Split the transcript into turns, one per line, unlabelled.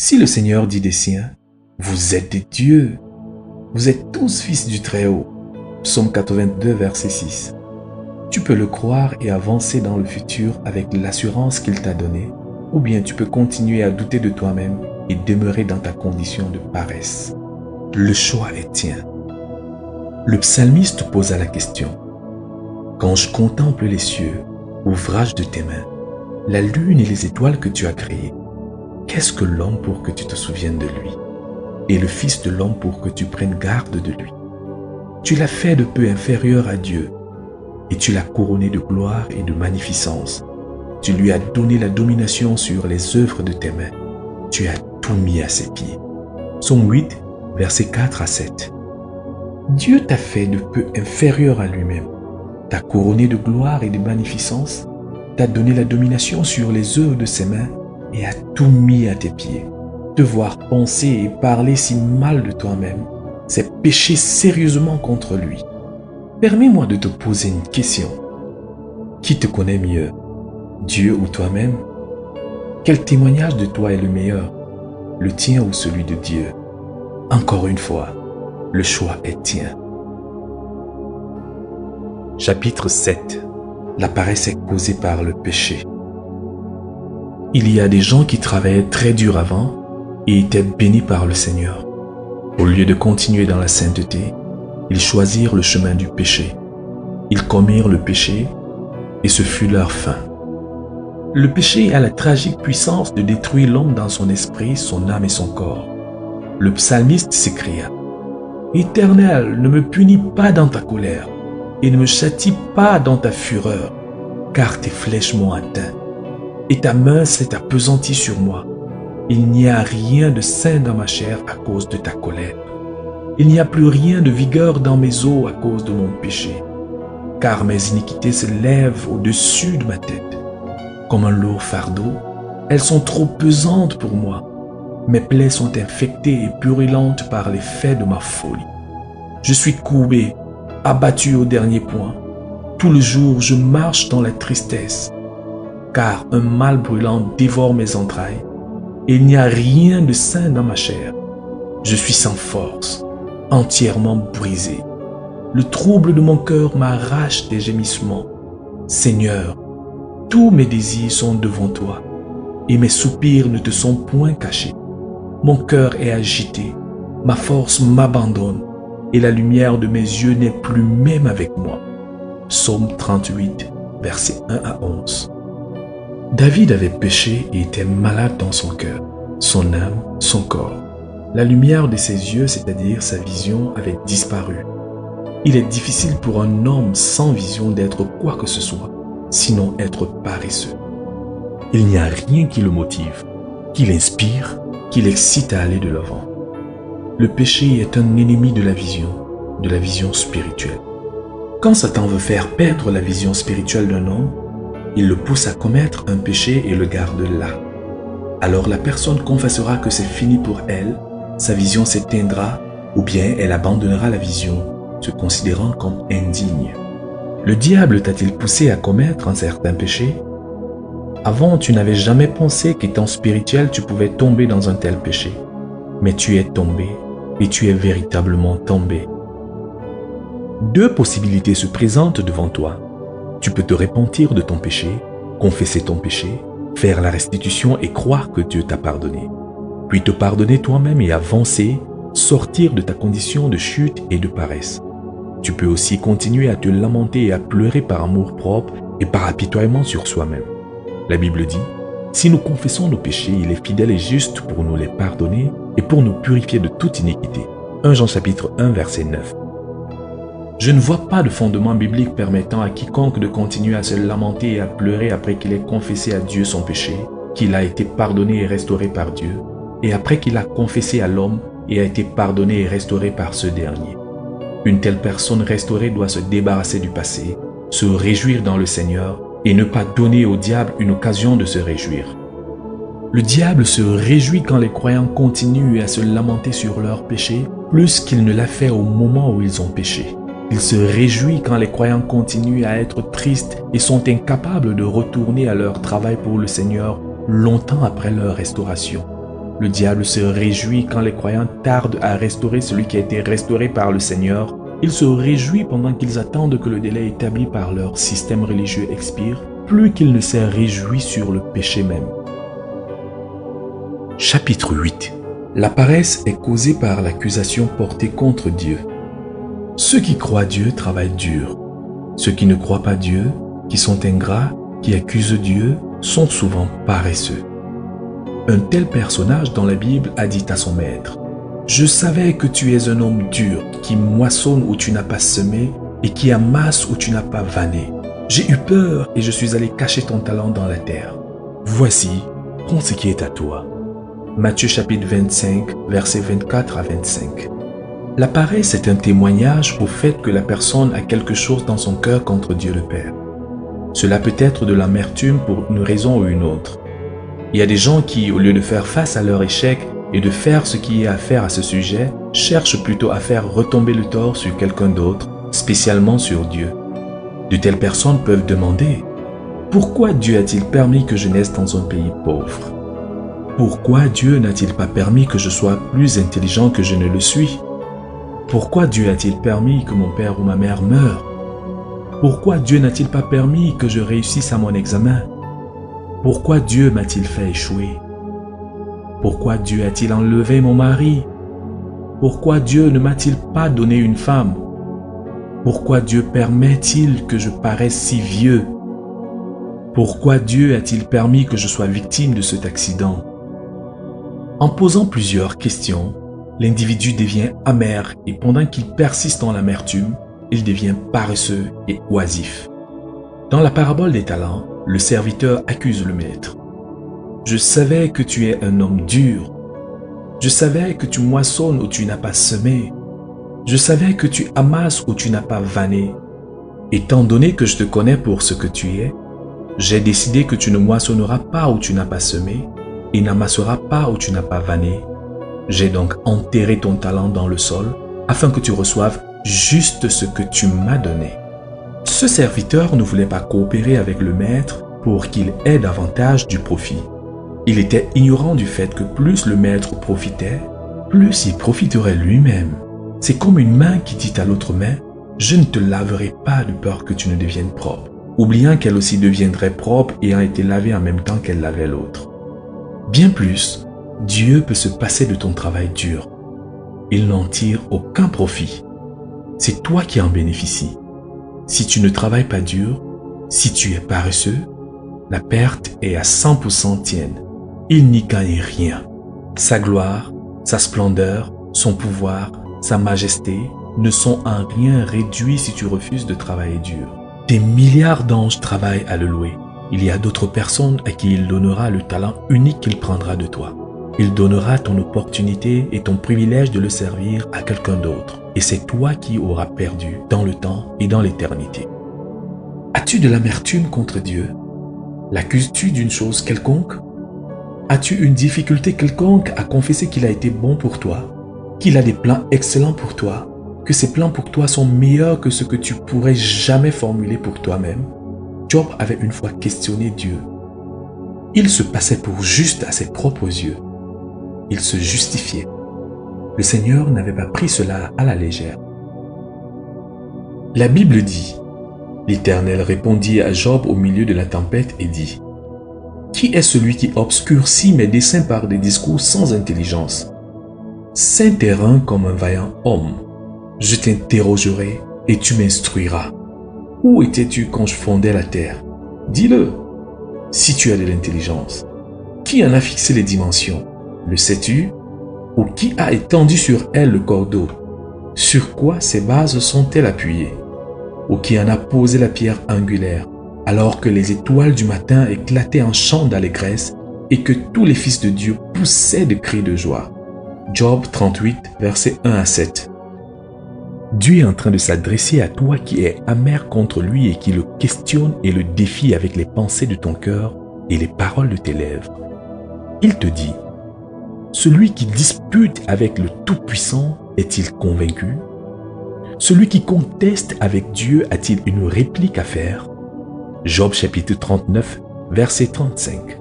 Si le Seigneur dit des siens, vous êtes des dieux, vous êtes tous fils du Très-Haut. Psaume 82, verset 6. Tu peux le croire et avancer dans le futur avec l'assurance qu'il t'a donnée, ou bien tu peux continuer à douter de toi-même et demeurer dans ta condition de paresse. Le choix est tien. Le psalmiste posa la question. Quand je contemple les cieux, ouvrage de tes mains, la lune et les étoiles que tu as créées, qu'est-ce que l'homme pour que tu te souviennes de lui, et le Fils de l'homme pour que tu prennes garde de lui? Tu l'as fait de peu inférieur à Dieu, et tu l'as couronné de gloire et de magnificence. Tu lui as donné la domination sur les œuvres de tes mains. Tu as tout mis à ses pieds. Psaume 8, versets 4 à 7. Dieu t'a fait de peu inférieur à lui-même, t'a couronné de gloire et de magnificence, t'a donné la domination sur les œuvres de ses mains et a tout mis à tes pieds. Devoir penser et parler si mal de toi-même, c'est pécher sérieusement contre lui. Permets-moi de te poser une question. Qui te connaît mieux, Dieu ou toi-même? Quel témoignage de toi est le meilleur, le tien ou celui de Dieu? Encore une fois, le choix est tien. Chapitre 7. La paresse est causée par le péché. Il y a des gens qui travaillaient très dur avant et étaient bénis par le Seigneur. Au lieu de continuer dans la sainteté, ils choisirent le chemin du péché. Ils commirent le péché et ce fut leur fin. Le péché a la tragique puissance de détruire l'homme dans son esprit, son âme et son corps. Le psalmiste s'écria: « Éternel, ne me punis pas dans ta colère et ne me châtie pas dans ta fureur, car tes flèches m'ont atteint et ta main s'est appesantie sur moi. Il n'y a rien de sain dans ma chair à cause de ta colère. Il n'y a plus rien de vigueur dans mes os à cause de mon péché, car mes iniquités se lèvent au-dessus de ma tête. Comme un lourd fardeau, elles sont trop pesantes pour moi. Mes plaies sont infectées et purulentes par l'effet de ma folie. Je suis courbé, abattu au dernier point. Tout le jour, je marche dans la tristesse, car un mal brûlant dévore mes entrailles, et il n'y a rien de sain dans ma chair. Je suis sans force, entièrement brisé. Le trouble de mon cœur m'arrache des gémissements. Seigneur, tous mes désirs sont devant toi, et mes soupirs ne te sont point cachés. Mon cœur est agité, ma force m'abandonne, et la lumière de mes yeux n'est plus même avec moi. Psaume 38, versets 1 à 11. David avait péché et était malade dans son cœur, son âme, son corps. La lumière de ses yeux, c'est-à-dire sa vision, avait disparu. Il est difficile pour un homme sans vision d'être quoi que ce soit, sinon être paresseux. Il n'y a rien qui le motive, qui l'inspire, qui l'excite à aller de l'avant. Le péché est un ennemi de la vision spirituelle. Quand Satan veut faire perdre la vision spirituelle d'un homme, il le pousse à commettre un péché et le garde là. Alors la personne confessera que c'est fini pour elle, sa vision s'éteindra ou bien elle abandonnera la vision, se considérant comme indigne. Le diable t'a-t-il poussé à commettre un certain péché? Avant, tu n'avais jamais pensé qu'étant spirituel, tu pouvais tomber dans un tel péché. Mais tu es tombé et tu es véritablement tombé. Deux possibilités se présentent devant toi. Tu peux te repentir de ton péché, confesser ton péché, faire la restitution et croire que Dieu t'a pardonné. Puis te pardonner toi-même et avancer, sortir de ta condition de chute et de paresse. Tu peux aussi continuer à te lamenter et à pleurer par amour-propre et par apitoiement sur soi-même. La Bible dit, « Si nous confessons nos péchés, il est fidèle et juste pour nous les pardonner et pour nous purifier de toute iniquité. » 1 Jean chapitre 1 verset 9. Je ne vois pas de fondement biblique permettant à quiconque de continuer à se lamenter et à pleurer après qu'il ait confessé à Dieu son péché, qu'il a été pardonné et restauré par Dieu, et après qu'il a confessé à l'homme et a été pardonné et restauré par ce dernier. Une telle personne restaurée doit se débarrasser du passé, se réjouir dans le Seigneur et ne pas donner au diable une occasion de se réjouir. Le diable se réjouit quand les croyants continuent à se lamenter sur leurs péchés plus qu'il ne l'a fait au moment où ils ont péché. Il se réjouit quand les croyants continuent à être tristes et sont incapables de retourner à leur travail pour le Seigneur longtemps après leur restauration. Le diable se réjouit quand les croyants tardent à restaurer celui qui a été restauré par le Seigneur. Il se réjouit pendant qu'ils attendent que le délai établi par leur système religieux expire, plus qu'il ne s'est réjoui sur le péché même. Chapitre 8. La paresse est causée par l'accusation portée contre Dieu. Ceux qui croient Dieu travaillent dur. Ceux qui ne croient pas Dieu, qui sont ingrats, qui accusent Dieu, sont souvent paresseux. Un tel personnage dans la Bible a dit à son maître: « Je savais que tu es un homme dur, qui moissonne où tu n'as pas semé et qui amasse où tu n'as pas vanné. J'ai eu peur et je suis allé cacher ton talent dans la terre. Voici, prends ce qui est à toi. » Matthieu chapitre 25, versets 24 à 25. La paresse est un témoignage au fait que la personne a quelque chose dans son cœur contre Dieu le Père. Cela peut être de l'amertume pour une raison ou une autre. Il y a des gens qui, au lieu de faire face à leur échec et de faire ce qui est à faire à ce sujet, cherchent plutôt à faire retomber le tort sur quelqu'un d'autre, spécialement sur Dieu. De telles personnes peuvent demander: « Pourquoi Dieu a-t-il permis que je naisse dans un pays pauvre? Pourquoi Dieu n'a-t-il pas permis que je sois plus intelligent que je ne le suis? Pourquoi Dieu a-t-il permis que mon père ou ma mère meure? Pourquoi Dieu n'a-t-il pas permis que je réussisse à mon examen? Pourquoi Dieu m'a-t-il fait échouer? Pourquoi Dieu a-t-il enlevé mon mari? Pourquoi Dieu ne m'a-t-il pas donné une femme? Pourquoi Dieu permet-il que je paraisse si vieux? Pourquoi Dieu a-t-il permis que je sois victime de cet accident? » En posant plusieurs questions, l'individu devient amer et pendant qu'il persiste dans l'amertume, il devient paresseux et oisif. Dans la parabole des talents, le serviteur accuse le maître. « Je savais que tu es un homme dur. Je savais que tu moissonnes où tu n'as pas semé. Je savais que tu amasses où tu n'as pas vanné. Étant donné que je te connais pour ce que tu es, j'ai décidé que tu ne moissonneras pas où tu n'as pas semé et n'amasseras pas où tu n'as pas vanné. J'ai donc enterré ton talent dans le sol afin que tu reçoives juste ce que tu m'as donné. » Ce serviteur ne voulait pas coopérer avec le maître pour qu'il ait davantage du profit. Il était ignorant du fait que plus le maître profitait, plus il profiterait lui-même. C'est comme une main qui dit à l'autre main: « Je ne te laverai pas de peur que tu ne deviennes propre », oubliant qu'elle aussi deviendrait propre ayant été lavée en même temps qu'elle lavait l'autre. Bien plus, Dieu peut se passer de ton travail dur. Il n'en tire aucun profit. C'est toi qui en bénéficies. Si tu ne travailles pas dur, si tu es paresseux, la perte est à 100% tienne. Il n'y gagne rien. Sa gloire, sa splendeur, son pouvoir, sa majesté ne sont en rien réduits si tu refuses de travailler dur. Des milliards d'anges travaillent à le louer. Il y a d'autres personnes à qui il donnera le talent unique qu'il prendra de toi. Il donnera ton opportunité et ton privilège de le servir à quelqu'un d'autre. Et c'est toi qui auras perdu dans le temps et dans l'éternité. As-tu de l'amertume contre Dieu? L'accuses-tu d'une chose quelconque? As-tu une difficulté quelconque à confesser qu'il a été bon pour toi? Qu'il a des plans excellents pour toi? Que ses plans pour toi sont meilleurs que ce que tu pourrais jamais formuler pour toi-même? Job avait une fois questionné Dieu. Il se passait pour juste à ses propres yeux. Il se justifiait. Le Seigneur n'avait pas pris cela à la légère. La Bible dit: « L'Éternel répondit à Job au milieu de la tempête et dit: « Qui est celui qui obscurcit mes desseins par des discours sans intelligence? Saint terrain comme un vaillant homme. Je t'interrogerai et tu m'instruiras. Où étais-tu quand je fondais la terre? Dis-le, si tu as de l'intelligence. Qui en a fixé les dimensions? Le sais-tu? Ou qui a étendu sur elle le cordeau? Sur quoi ses bases sont-elles appuyées? Ou qui en a posé la pierre angulaire, alors que les étoiles du matin éclataient en chants d'allégresse et que tous les fils de Dieu poussaient de cris de joie? Job 38, versets 1 à 7. Dieu est en train de s'adresser à toi qui es amer contre lui et qui le questionne et le défie avec les pensées de ton cœur et les paroles de tes lèvres. Il te dit: celui qui dispute avec le Tout-Puissant est-il convaincu? Celui qui conteste avec Dieu a-t-il une réplique à faire? Job chapitre 39, verset 35.